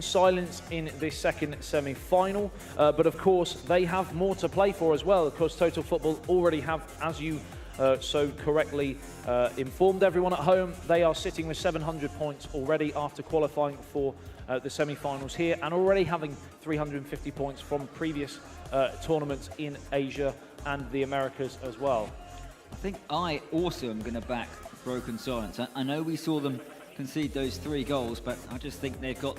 silence in this second semi-final, but of course they have more to play for as well. Of course, Total Football already have, as you so correctly informed everyone at home, they are sitting with 700 points already after qualifying for the semi-finals here, and already having 350 points from previous tournaments in Asia and the Americas as well. I think I also am going to back Broken Silence. I know we saw them concede those 3 goals, but I just think they've got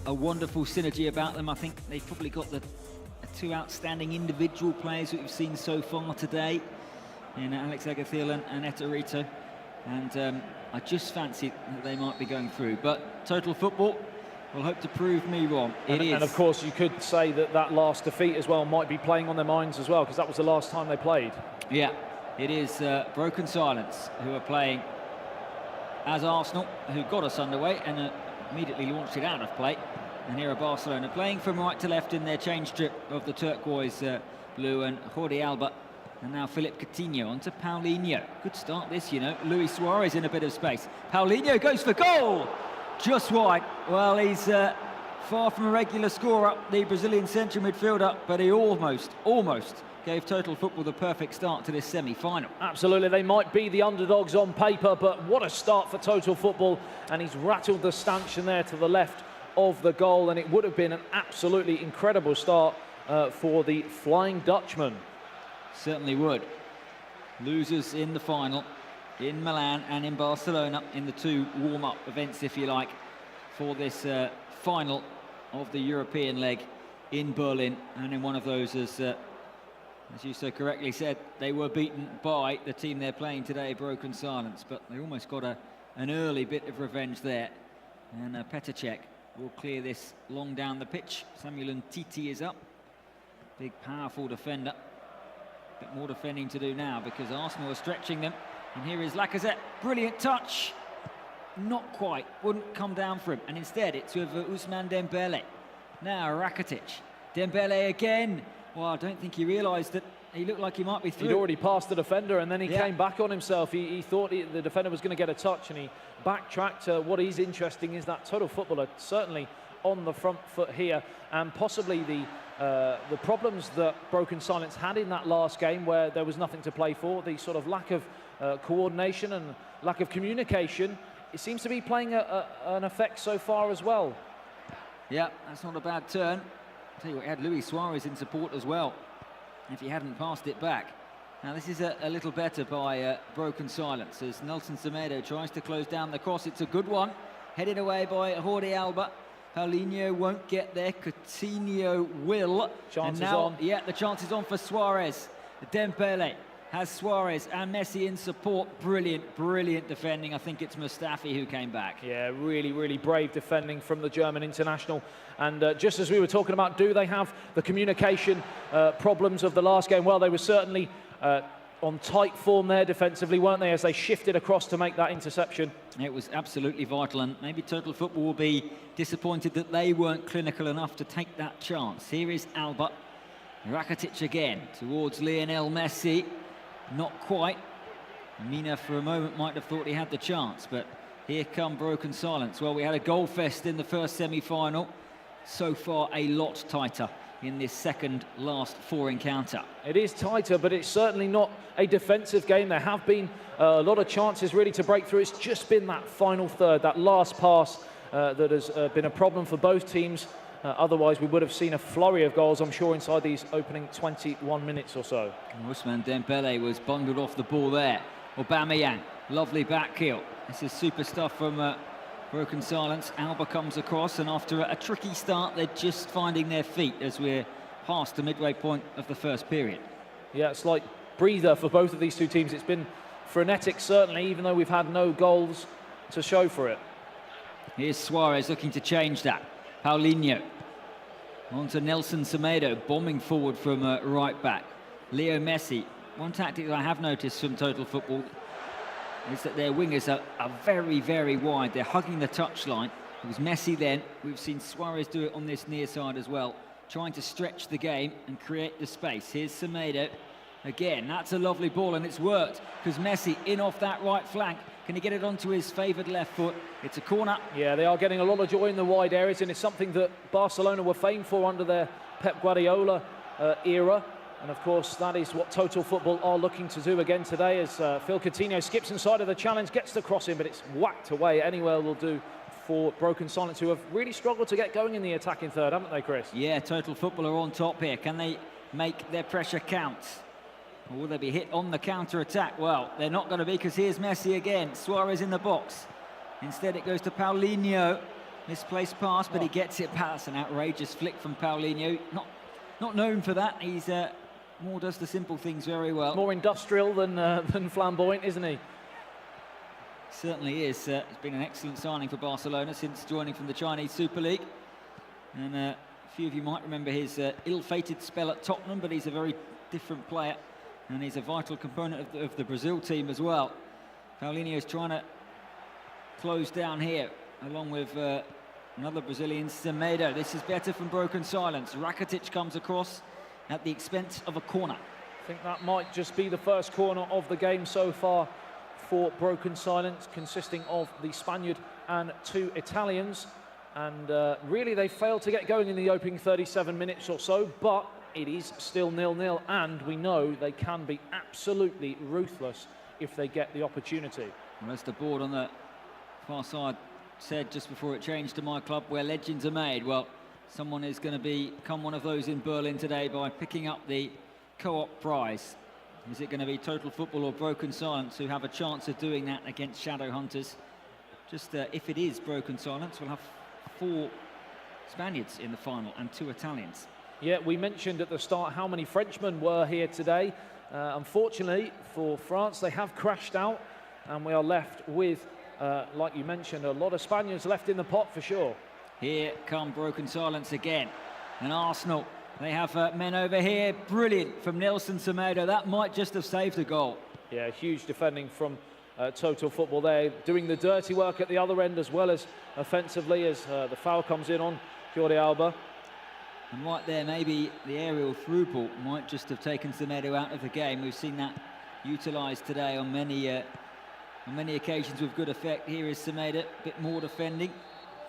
a wonderful synergy about them. I think they've probably got the 2 outstanding individual players that we've seen so far today, in Alex Agathiel and Eterito, and I just fancy that they might be going through. But Total Football will hope to prove me wrong. And of course, you could say that that last defeat as well might be playing on their minds as well, because that was the last time they played. Yeah, it is Broken Silence who are playing as Arsenal, who got us underway and immediately launched it out of play. And here are Barcelona playing from right to left in their change strip of the turquoise blue, and Jordi Alba. And now Philip Coutinho onto Paulinho. Good start this, you know. Luis Suarez in a bit of space. Paulinho goes for goal! Just wide. Well, he's far from a regular scorer, the Brazilian central midfielder, but he almost gave Total Football the perfect start to this semi-final. Absolutely, they might be the underdogs on paper, but what a start for Total Football. And he's rattled the stanchion there to the left of the goal, and it would have been an absolutely incredible start for the Flying Dutchman. Certainly would. Losers in the final, in Milan and in Barcelona, in the 2 warm-up events, if you like, for this final of the European leg in Berlin. And in one of those, as you so correctly said, they were beaten by the team they're playing today, Broken Silence, but they almost got an early bit of revenge there. And Petr Cech will clear this long down the pitch. Samuel Umtiti is up. Big, powerful defender. A bit more defending to do now because Arsenal are stretching them. And here is Lacazette. Brilliant touch. Not quite. Wouldn't come down for him. And instead, it's with Ousmane Dembele. Now Rakitic. Dembele again. Well, I don't think he realised that he looked like he might be through. He'd already passed the defender, and then he came back on himself. He thought the defender was going to get a touch, and he backtracked. What is interesting is that Total Football are certainly on the front foot here, and possibly the problems that Broken Silence had in that last game, where there was nothing to play for, the sort of lack of coordination and lack of communication, it seems to be playing an effect so far as well. Yeah, that's not a bad turn. I'll tell you what, he had Luis Suarez in support as well, if he hadn't passed it back. Now this is a little better by Broken Silence, as Nelson Semedo tries to close down the cross. It's a good one, headed away by Jordi Alba. Paulinho won't get there, Coutinho will. Chance is on. Yeah, the chance is on for Suarez. Dembele has Suarez and Messi in support. Brilliant defending. I think it's Mustafi who came back. Yeah, really brave defending from the German international. And just as we were talking about, do they have the communication problems of the last game? Well, they were certainly on tight form there defensively, weren't they, as they shifted across to make that interception. It was absolutely vital, and maybe Total Football will be disappointed that they weren't clinical enough to take that chance. Here is Alba. Rakitic again towards Lionel Messi. Not quite. Mina for a moment might have thought he had the chance, but here come Broken Silence. Well, we had a goal fest in the first semi-final. So far, a lot tighter in this second last 4 encounter. It is tighter, but it's certainly not a defensive game. There have been a lot of chances really to break through. It's just been that final third, that last pass that has been a problem for both teams. Otherwise, we would have seen a flurry of goals, I'm sure, inside these opening 21 minutes or so. Ousmane Dembele was bundled off the ball there. Aubameyang, lovely back heel. This is super stuff from Broken Silence. Alba comes across, and after a tricky start, they're just finding their feet as we're past the midway point of the first period. Yeah, it's like breather for both of these 2 teams. It's been frenetic, certainly, even though we've had no goals to show for it. Here's Suarez looking to change that. Paulinho on to Nelson Semedo, bombing forward from right back. Leo Messi. One tactic that I have noticed from Total Football is that their wingers are very wide. They're hugging the touchline. It was Messi then. We've seen Suarez do it on this near side as well, trying to stretch the game and create the space. Here's Semedo. Again, that's a lovely ball, and it's worked because Messi in off that right flank Can he get it onto his favoured left foot? It's a corner. Yeah, they are getting a lot of joy in the wide areas, and it's something that Barcelona were famed for under their Pep Guardiola era. And of course, that is what Total Football are looking to do again today, as Phil Coutinho skips inside of the challenge, gets the cross in, but it's whacked away. Anywhere will do for Broken Silence, who have really struggled to get going in the attacking third, haven't they, Chris? Yeah, Total Football are on top here. Can they make their pressure count? Or will they be hit on the counter-attack? Well, they're not going to be, because here's Messi again. Suarez in the box. Instead, it goes to Paulinho. Misplaced pass, but he gets it past. An outrageous flick from Paulinho. Not known for that. He's more does the simple things very well. More industrial than flamboyant, isn't he? Certainly is. It's been an excellent signing for Barcelona since joining from the Chinese Super League. And a few of you might remember his ill-fated spell at Tottenham, but he's a very different player. And he's a vital component of the Brazil team as well. Paulinho is trying to close down here, along with another Brazilian, Semedo. This is better from Broken Silence. Rakitic comes across at the expense of a corner. I think that might just be the first corner of the game so far for Broken Silence, consisting of the Spaniard and 2 Italians. And really, they failed to get going in the opening 37 minutes or so, but it is still 0-0, and we know they can be absolutely ruthless if they get the opportunity. Well, as the board on the far side said just before it changed to my club, where legends are made. Well, someone is going to become one of those in Berlin today by picking up the co-op prize. Is it going to be Total Football or Broken Silence who have a chance of doing that against Shadow Hunters? Just if it is Broken Silence, we'll have 4 Spaniards in the final and 2 Italians. Yeah, we mentioned at the start how many Frenchmen were here today. Unfortunately for France, they have crashed out, and we are left with, like you mentioned, a lot of Spaniards left in the pot for sure. Here come Broken Silence again. And Arsenal, they have men over here. Brilliant from Nelson Semedo. That might just have saved a goal. Yeah, huge defending from Total Football there, doing the dirty work at the other end as well as offensively, as the foul comes in on Jordi Alba. And right there, maybe the aerial through ball might just have taken Semedo out of the game. We've seen that utilised today on many occasions with good effect. Here is Semedo, a bit more defending.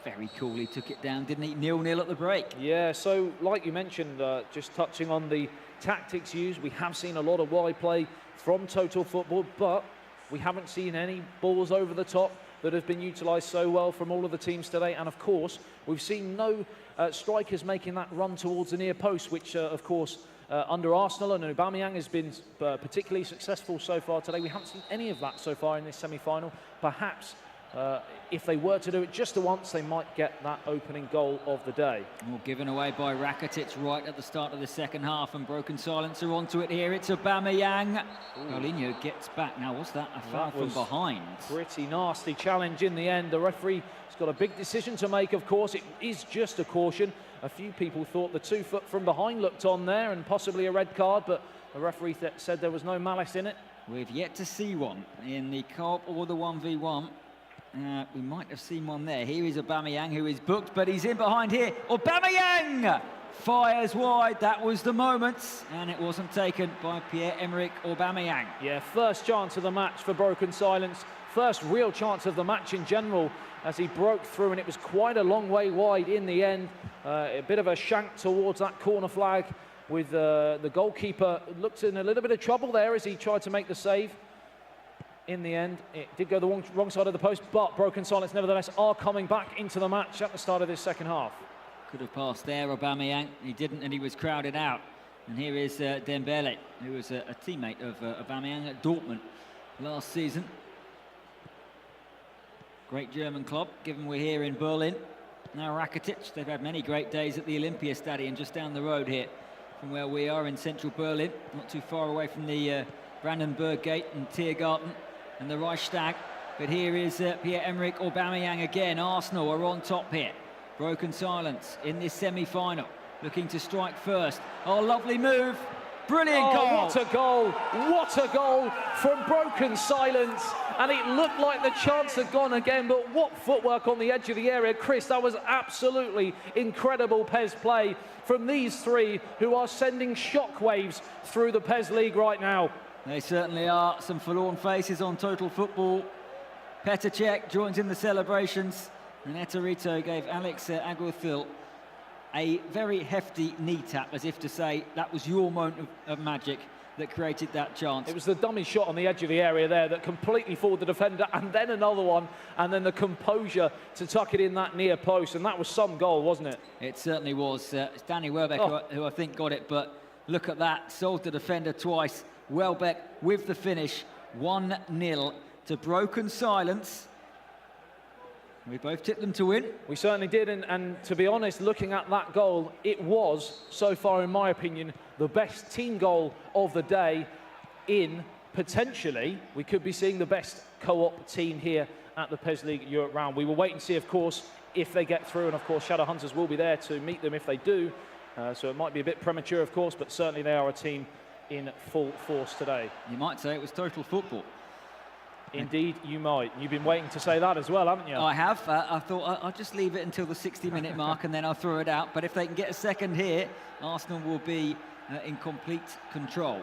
Very coolly took it down, didn't he? 0-0 at the break. Yeah, so like you mentioned, just touching on the tactics used, we have seen a lot of wide play from Total Football, but we haven't seen any balls over the top that have been utilised so well from all of the teams today. And of course, we've seen no strikers making that run towards the near post, which of course under Arsenal and Aubameyang has been particularly successful so far today. We haven't seen any of that so far in this semi-final. Perhaps if they were to do it just once, they might get that opening goal of the day. Well, given away by Rakitic right at the start of the second half, and Broken Silence are onto it here. It's Aubameyang. Paulinho gets back. Now, was that a foul from behind? Pretty nasty challenge in the end. The referee has got a big decision to make, of course. It is just a caution. A few people thought the 2 foot from behind looked on there and possibly a red card, but the referee said there was no malice in it. We've yet to see one in the co-op or the 1v1. We might have seen one there. Here is Aubameyang, who is booked, but he's in behind here. Aubameyang fires wide. That was the moment, and it wasn't taken by Pierre-Emerick Aubameyang. Yeah, first chance of the match for Broken Silence. First real chance of the match in general, as he broke through, and it was quite a long way wide in the end. A bit of a shank towards that corner flag, with the goalkeeper looked in a little bit of trouble there as he tried to make the save. In the end, it did go the wrong side of the post, but Broken Silence nevertheless are coming back into the match at the start of this second half. Could have passed there, Aubameyang. He didn't, and he was crowded out. And here is Dembele, who was a teammate of Aubameyang at Dortmund last season. Great German club, given we're here in Berlin. Now Rakitic, they've had many great days at the Olympia Stadion just down the road here from where we are in central Berlin, not too far away from the Brandenburg Gate and Tiergarten and the Reichstag. But here is Pierre-Emerick Aubameyang again. Arsenal are on top here. Broken Silence in this semi-final, looking to strike first. Oh, lovely move. Brilliant goal. What a goal. What a goal from Broken Silence. And it looked like the chance had gone again, but what footwork on the edge of the area. Chris, that was absolutely incredible PES play from these 3 who are sending shockwaves through the PES League right now. They certainly are. Some forlorn faces on Total Football Petr Cech joins in the celebrations, and Eterito gave Alex Aguathil a very hefty knee tap, as if to say, that was your moment of magic that created that chance. It was the dummy shot on the edge of the area there that completely fooled the defender, and then another one, and then the composure to tuck it in that near post, and that was some goal, wasn't it? It certainly was. It's Danny Welbeck who I think got it, but look at that, sold the defender twice. Welbeck with the finish, 1-0 to broken silence. We both tipped them to win. We certainly did, and to be honest, looking at that goal, it was, so far in my opinion, the best team goal of the day in, potentially, we could be seeing the best co-op team here at the Pesleague Europe round. We will wait and see, of course, if they get through, and of course Shadowhunters will be there to meet them if they do. So it might be a bit premature, of course, but certainly they are a team in full force today. You might say it was total football. Indeed, you might. You've been waiting to say that as well, haven't you? I have. I thought I'll just leave it until the 60-minute mark and then I'll throw it out. But if they can get a second here, Arsenal will be in complete control.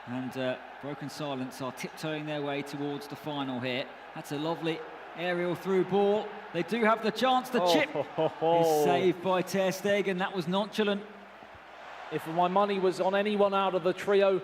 And broken silence are tiptoeing their way towards the final here. That's a lovely aerial through ball. They do have the chance. The chip is saved by Ter Stegen. That was nonchalant. If my money was on anyone out of the trio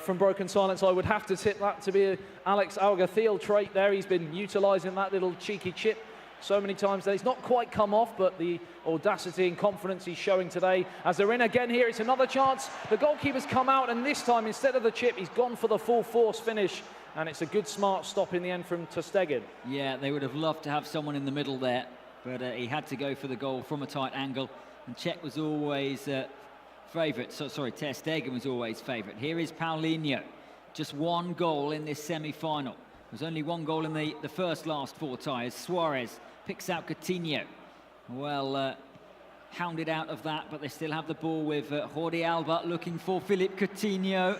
from broken silence, I would have to tip that to be Alex Aguathil trait there. He's been utilising that little cheeky chip so many times that he's not quite come off, but the audacity and confidence he's showing today. As they're in again here, it's another chance. The goalkeeper's come out, and this time, instead of the chip, he's gone for the full force finish. And it's a good, smart stop in the end from Ter Stegen. Yeah, they would have loved to have someone in the middle there, but he had to go for the goal from a tight angle. And Cech was always favourite. Ter Stegen was always favourite. Here is Paulinho. Just one goal in this semi-final. There's only one goal in the first last four ties. Suarez picks out Coutinho. Well, hounded out of that, but they still have the ball with Jordi Alba looking for Philippe Coutinho.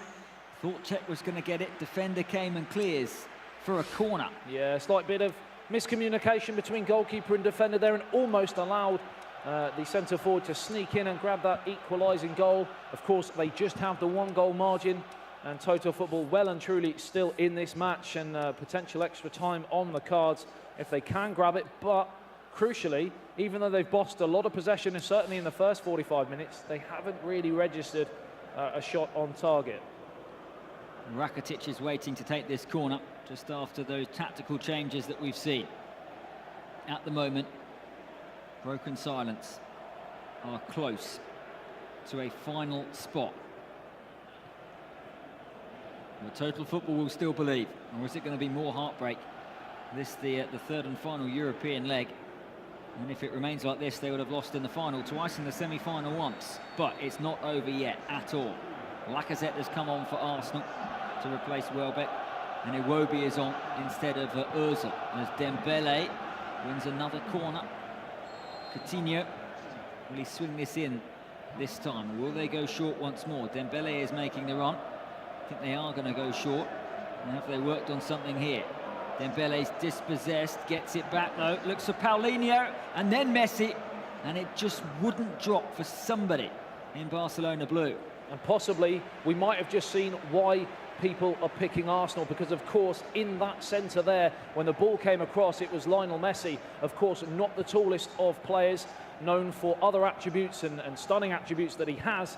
Thought Cech was going to get it. Defender came and clears for a corner. Yeah, a slight bit of miscommunication between goalkeeper and defender there, and almost allowed the centre-forward to sneak in and grab that equalising goal. Of course, they just have the one-goal margin, and Total Football well and truly still in this match, and potential extra time on the cards if they can grab it. But crucially, even though they've bossed a lot of possession, and certainly in the first 45 minutes, they haven't really registered a shot on target. Rakitic is waiting to take this corner just after those tactical changes that we've seen. At the moment, broken silence are close to a final spot. The Total Football will still believe, or is it going to be more heartbreak? This the third and final European leg, and if it remains like this, they would have lost in the final twice, in the semi-final once. But it's not over yet at all. Lacazette has come on for Arsenal to replace Welbeck, and Iwobi is on instead of Ozil, as Dembele wins another corner. Coutinho, will he swing this in this time, or will they go short once more? Dembele is making the run. I think they are going to go short. And have they worked on something here? Dembele's dispossessed, gets it back though, looks for Paulinho, and then Messi, and it just wouldn't drop for somebody in Barcelona blue. And possibly we might have just seen why people are picking Arsenal, because of course in that centre there, when the ball came across, it was Lionel Messi, of course not the tallest of players, known for other attributes and stunning attributes that he has,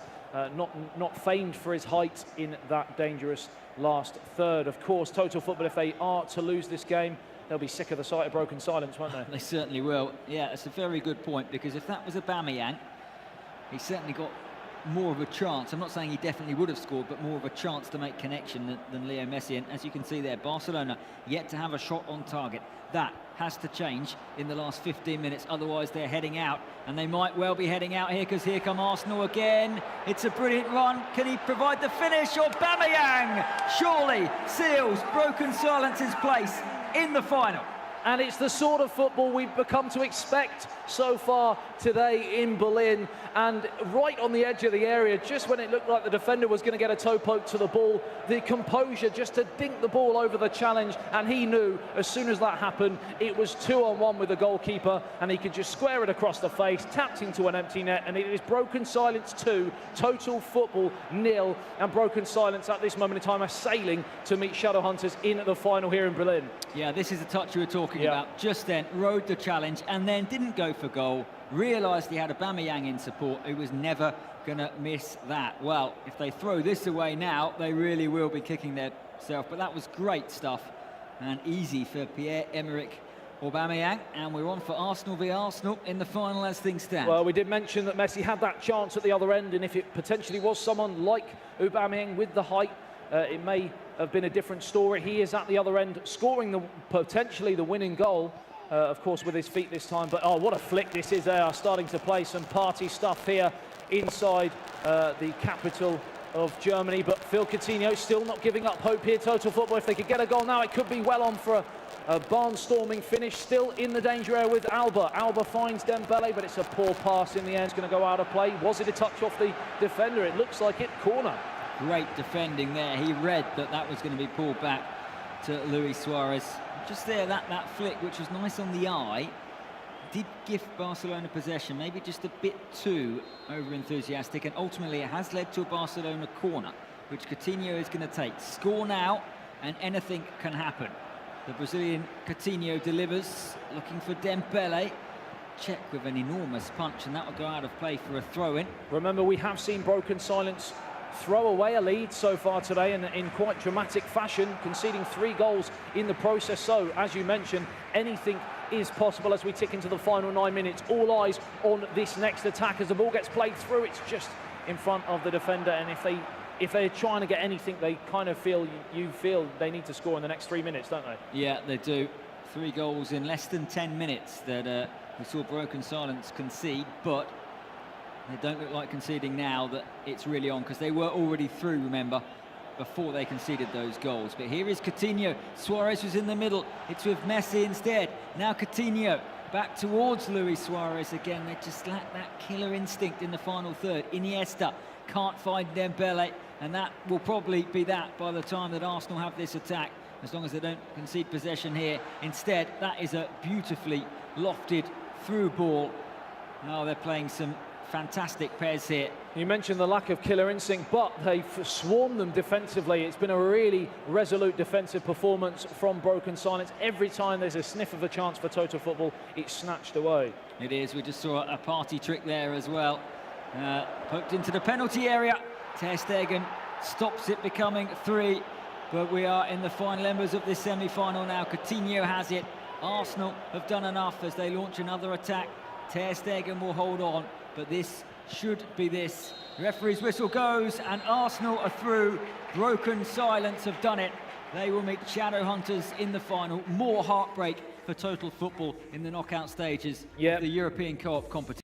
not famed for his height in that dangerous last third. Of course, Total Football, if they are to lose this game, they'll be sick of the sight of broken silence, won't they? They certainly will. Yeah, it's a very good point, because if that was Aubameyang, he certainly got more of a chance. I'm not saying he definitely would have scored, but more of a chance to make connection than Leo Messi. And as you can see there, Barcelona yet to have a shot on target. That has to change in the last 15 minutes, otherwise they're heading out, and they might well be heading out here, because here come Arsenal again. It's a brilliant run. Can he provide the finish? Aubameyang surely seals broken silence's place in the final. And it's the sort of football we've become to expect so far today in Berlin. And right on the edge of the area, just when it looked like the defender was going to get a toe poke to the ball, the composure just to dink the ball over the challenge. And he knew as soon as that happened, it was 2-on-1 with the goalkeeper, and he could just square it across the face, tapped into an empty net, and it is broken silence 2, total football 0, and broken silence at this moment in time are sailing to meet Shadowhunters in the final here in Berlin. Yeah, this is the touch you were talking about. Just then, rode the challenge and then didn't go for goal, realised he had Aubameyang in support, who was never going to miss that. Well, if they throw this away now, they really will be kicking themselves. But that was great stuff and easy for Pierre-Emerick Aubameyang, and we're on for Arsenal v Arsenal in the final as things stand. Well, we did mention that Messi had that chance at the other end, and if it potentially was someone like Aubameyang with the height, it may have been a different story. He is at the other end, scoring potentially the winning goal, of course with his feet this time. But oh, what a flick this is. They are starting to play some party stuff here inside the capital of Germany. But Phil Coutinho still not giving up hope here. Total Football, if they could get a goal now, it could be well on for a barnstorming finish. Still in the danger area with Alba. Alba finds Dembele, but it's a poor pass in the end. It's going to go out of play. Was it a touch off the defender? It looks like it. Corner. Great defending there. He read that was going to be pulled back to Luis Suarez. Just there, that flick, which was nice on the eye, did give Barcelona possession, maybe just a bit too over-enthusiastic, and ultimately it has led to a Barcelona corner, which Coutinho is going to take. Score now, and anything can happen. The Brazilian Coutinho delivers, looking for Dembele. Check with an enormous punch, and that will go out of play for a throw-in. Remember, we have seen broken silence throw away a lead so far today in quite dramatic fashion, conceding 3 goals in the process. So, as you mentioned, anything is possible as we tick into the final 9 minutes. All eyes on this next attack as the ball gets played through. It's just in front of the defender, and if they're trying to get anything, they kind of feel they need to score in the next 3 minutes, don't they? Yeah, they do. 3 goals in less than 10 minutes that we saw broken silence concede, but they don't look like conceding now that it's really on, because they were already through, remember, before they conceded those goals. But here is Coutinho. Suarez was in the middle. It's with Messi instead. Now Coutinho back towards Luis Suarez again. They just lack that killer instinct in the final third. Iniesta can't find Dembele, and that will probably be that by the time that Arsenal have this attack, as long as they don't concede possession here. Instead, that is a beautifully lofted through ball. Now they're playing some fantastic pairs here. You mentioned the lack of killer instinct, but they've swarmed them defensively. It's been a really resolute defensive performance from broken silence. Every time there's a sniff of a chance for Total Football, it's snatched away. It is. We just saw a party trick there as well. Poked into the penalty area. Ter Stegen stops it becoming 3, but we are in the final embers of this semi-final now. Coutinho has it. Arsenal have done enough as they launch another attack. Ter Stegen will hold on, but this should be this. Referee's whistle goes, and Arsenal are through. Broken silence have done it. They will meet Shadowhunters in the final. More heartbreak for Total Football in the knockout stages of the European Co-op competition.